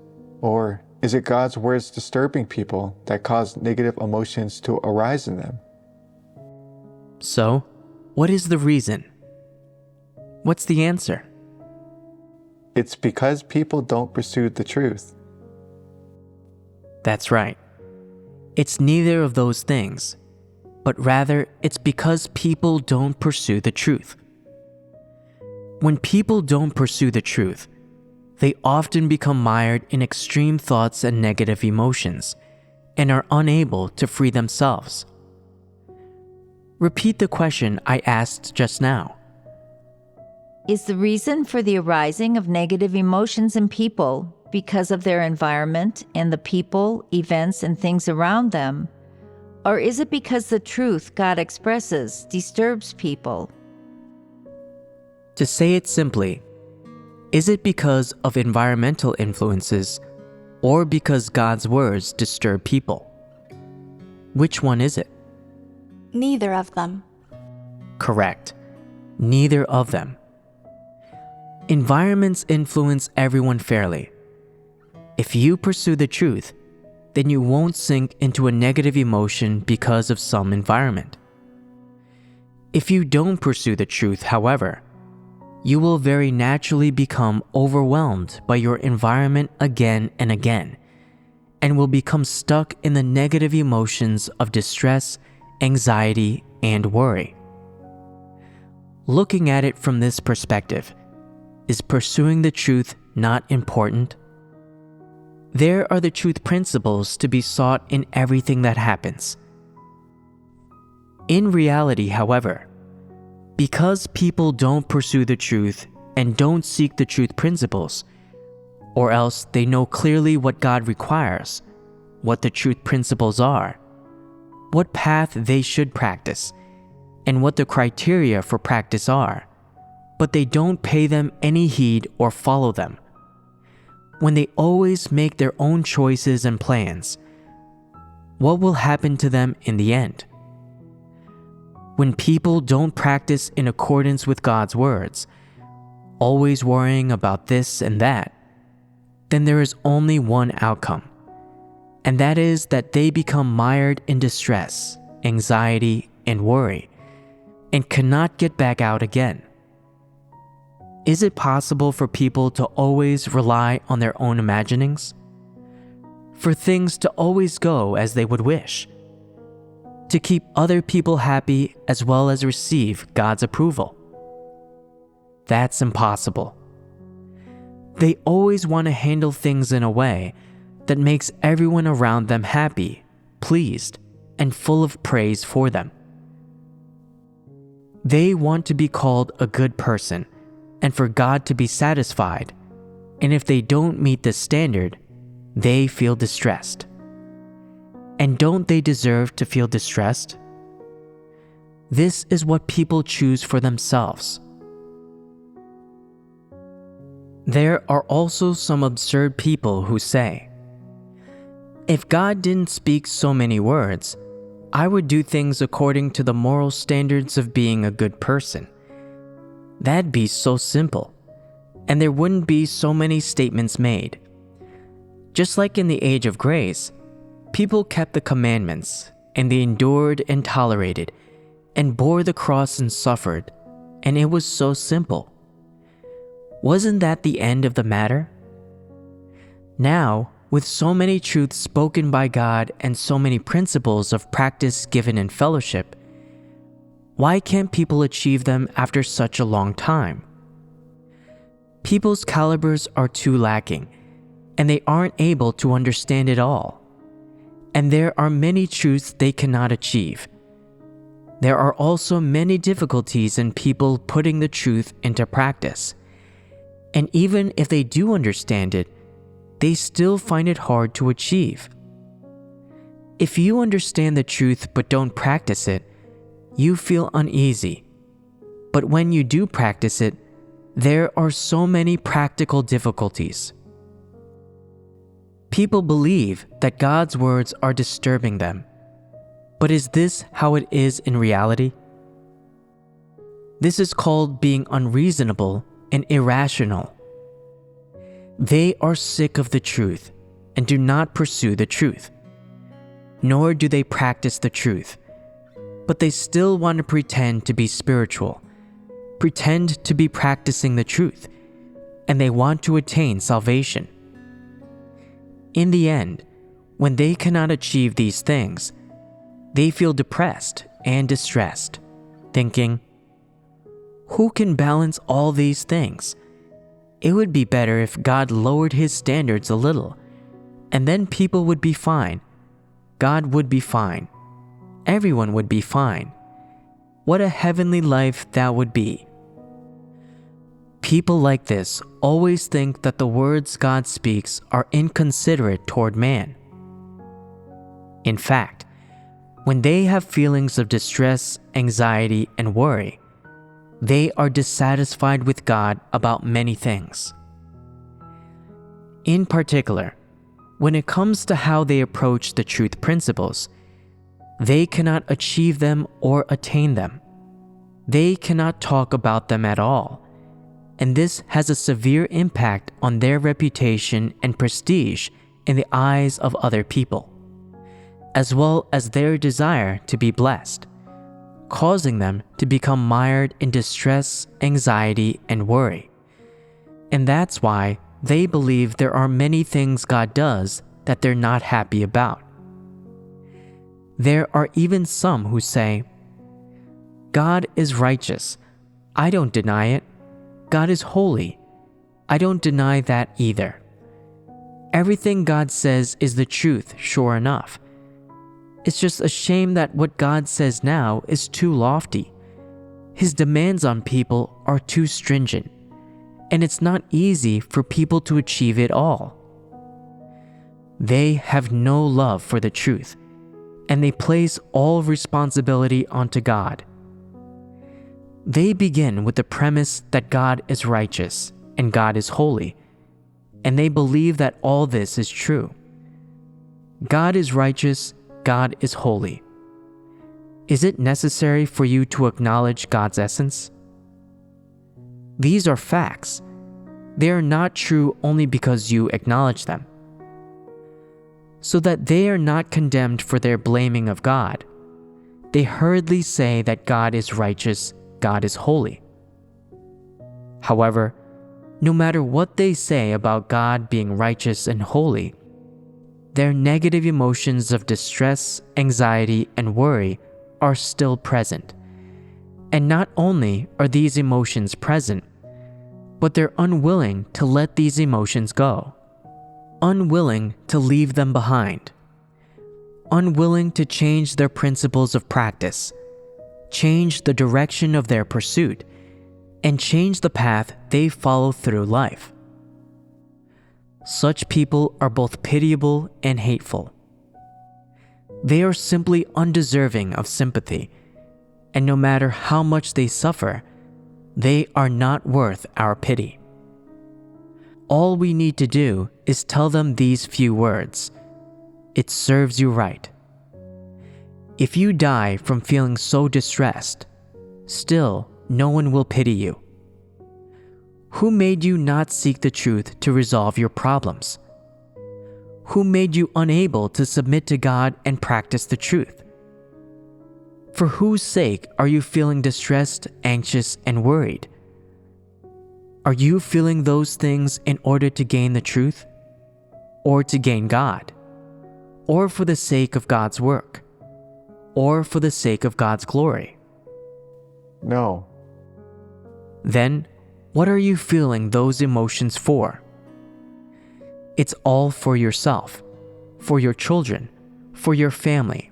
Speaker 3: or is it God's words disturbing people that cause negative emotions to arise in them?
Speaker 2: So, what is the reason? What's the answer?
Speaker 3: It's because people don't pursue the truth.
Speaker 2: That's right. It's neither of those things, but rather it's because people don't pursue the truth. When people don't pursue the truth, they often become mired in extreme thoughts and negative emotions, and are unable to free themselves. Repeat the question I asked just now.
Speaker 4: Is the reason for the arising of negative emotions in people because of their environment and the people, events, and things around them? Or is it because the truth God expresses disturbs people?
Speaker 2: To say it simply, is it because of environmental influences or because God's words disturb people? Which one is it?
Speaker 5: neither of them.
Speaker 2: Correct. Neither of them. Environments influence everyone fairly. If you pursue the truth, then you won't sink into a negative emotion because of some environment. If you don't pursue the truth, however, you will very naturally become overwhelmed by your environment again and again, and will become stuck in the negative emotions of distress, anxiety, and worry. Looking at it from this perspective, is pursuing the truth not important? There are the truth principles to be sought in everything that happens. In reality, however, because people don't pursue the truth and don't seek the truth principles, or else they know clearly what God requires, what the truth principles are, what path they should practice, and what the criteria for practice are, but they don't pay them any heed or follow them. When they always make their own choices and plans, what will happen to them in the end? When people don't practice in accordance with God's words, always worrying about this and that, then there is only one outcome, and that is that they become mired in distress, anxiety, and worry, and cannot get back out again. Is it possible for people to always rely on their own imaginings? For things to always go as they would wish? To keep other people happy as well as receive God's approval? That's impossible. They always want to handle things in a way that makes everyone around them happy, pleased, and full of praise for them. They want to be called a good person and for God to be satisfied, and if they don't meet this standard, they feel distressed. And don't they deserve to feel distressed? This is what people choose for themselves. There are also some absurd people who say, if God didn't speak so many words, I would do things according to the moral standards of being a good person. That'd be so simple, and there wouldn't be so many statements made. Just like in the age of grace, people kept the commandments, and they endured and tolerated, and bore the cross and suffered, and it was so simple. Wasn't that the end of the matter? Now, with so many truths spoken by God and so many principles of practice given in fellowship, why can't people achieve them after such a long time? People's calibers are too lacking, and they aren't able to understand it all. And there are many truths they cannot achieve. There are also many difficulties in people putting the truth into practice. And even if they do understand it, they still find it hard to achieve. If you understand the truth but don't practice it, you feel uneasy. But when you do practice it, there are so many practical difficulties. People believe that God's words are disturbing them. But is this how it is in reality? This is called being unreasonable and irrational. They are sick of the truth and do not pursue the truth, nor do they practice the truth, but they still want to pretend to be spiritual, pretend to be practicing the truth, and they want to attain salvation. In the end, when they cannot achieve these things, they feel depressed and distressed, thinking, who can balance all these things? It would be better if God lowered his standards a little, and then people would be fine. God would be fine. Everyone would be fine. What a heavenly life that would be. People like this always think that the words God speaks are inconsiderate toward man. In fact, when they have feelings of distress, anxiety, and worry, they are dissatisfied with God about many things. In particular, when it comes to how they approach the truth principles, They cannot achieve them or attain them. They cannot talk about them at all, and this has a severe impact on their reputation and prestige in the eyes of other people, as well as their desire to be blessed, causing them to become mired in distress, anxiety, and worry. And that's why they believe there are many things God does that they're not happy about. There are even some who say, God is righteous. I don't deny it. God is holy. I don't deny that either. Everything God says is the truth, sure enough. It's just a shame that what God says now is too lofty. His demands on people are too stringent, and it's not easy for people to achieve it all. They have no love for the truth, and they place all responsibility onto God. They begin with the premise that God is righteous and God is holy, and they believe that all this is true. God is righteous, God is holy. Is it necessary for you to acknowledge God's essence? These are facts. They are not true only because you acknowledge them. So that they are not condemned for their blaming of God, they hurriedly say that God is righteous, God is holy. However, no matter what they say about God being righteous and holy, their negative emotions of distress, anxiety, and worry are still present. And not only are these emotions present, but they're unwilling to let these emotions go, unwilling to leave them behind, unwilling to change their principles of practice, change the direction of their pursuit, and change the path they follow through life. Such people are both pitiable and hateful. They are simply undeserving of sympathy, and no matter how much they suffer, they are not worth our pity. All we need to do is tell them these few words: it serves you right. If you die from feeling so distressed, still no one will pity you. Who made you not seek the truth to resolve your problems? Who made you unable to submit to God and practice the truth? For whose sake are you feeling distressed, anxious, and worried? Are you feeling those things in order to gain the truth? Or to gain God? Or for the sake of God's work? Or for the sake of God's glory?
Speaker 3: No.
Speaker 2: Then, what are you feeling those emotions for? It's all for yourself, for your children, for your family,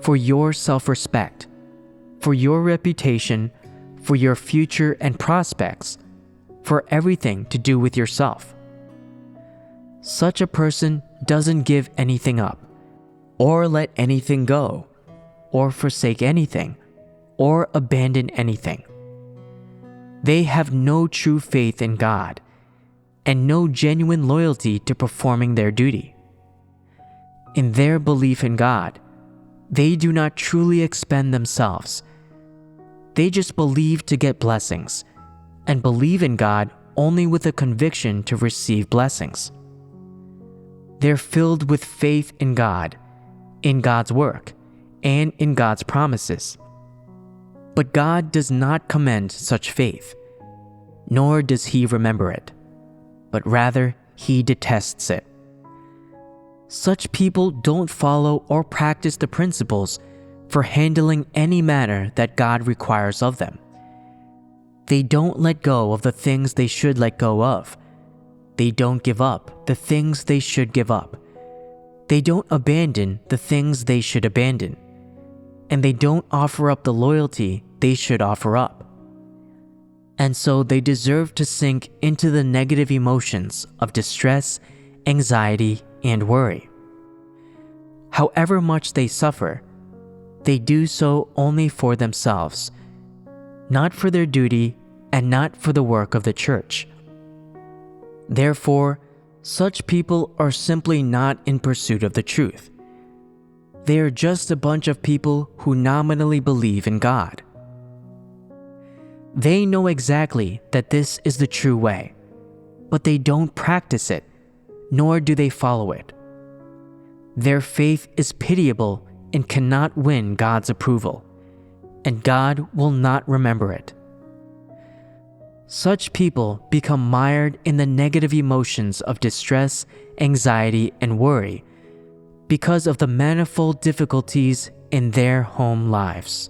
Speaker 2: for your self-respect, for your reputation, for your future and prospects, for everything to do with yourself. Such a person doesn't give anything up, or let anything go, or forsake anything, or abandon anything. They have no true faith in God, and no genuine loyalty to performing their duty. In their belief in God, they do not truly expend themselves. They just believe to get blessings, and believe in God only with a conviction to receive blessings. They're filled with faith in God, in God's work, and in God's promises. But God does not commend such faith, nor does He remember it, but rather He detests it. Such people don't follow or practice the principles for handling any matter that God requires of them. They don't let go of the things they should let go of. They don't give up the things they should give up. They don't abandon the things they should abandon. And they don't offer up the loyalty they should offer up. And so they deserve to sink into the negative emotions of distress, anxiety, and worry. However much they suffer, they do so only for themselves, not for their duty and not for the work of the church. Therefore, such people are simply not in pursuit of the truth. They are just a bunch of people who nominally believe in God. They know exactly that this is the true way, but they don't practice it, nor do they follow it. Their faith is pitiable and cannot win God's approval, and God will not remember it. Such people become mired in the negative emotions of distress, anxiety, and worry because of the manifold difficulties in their home lives.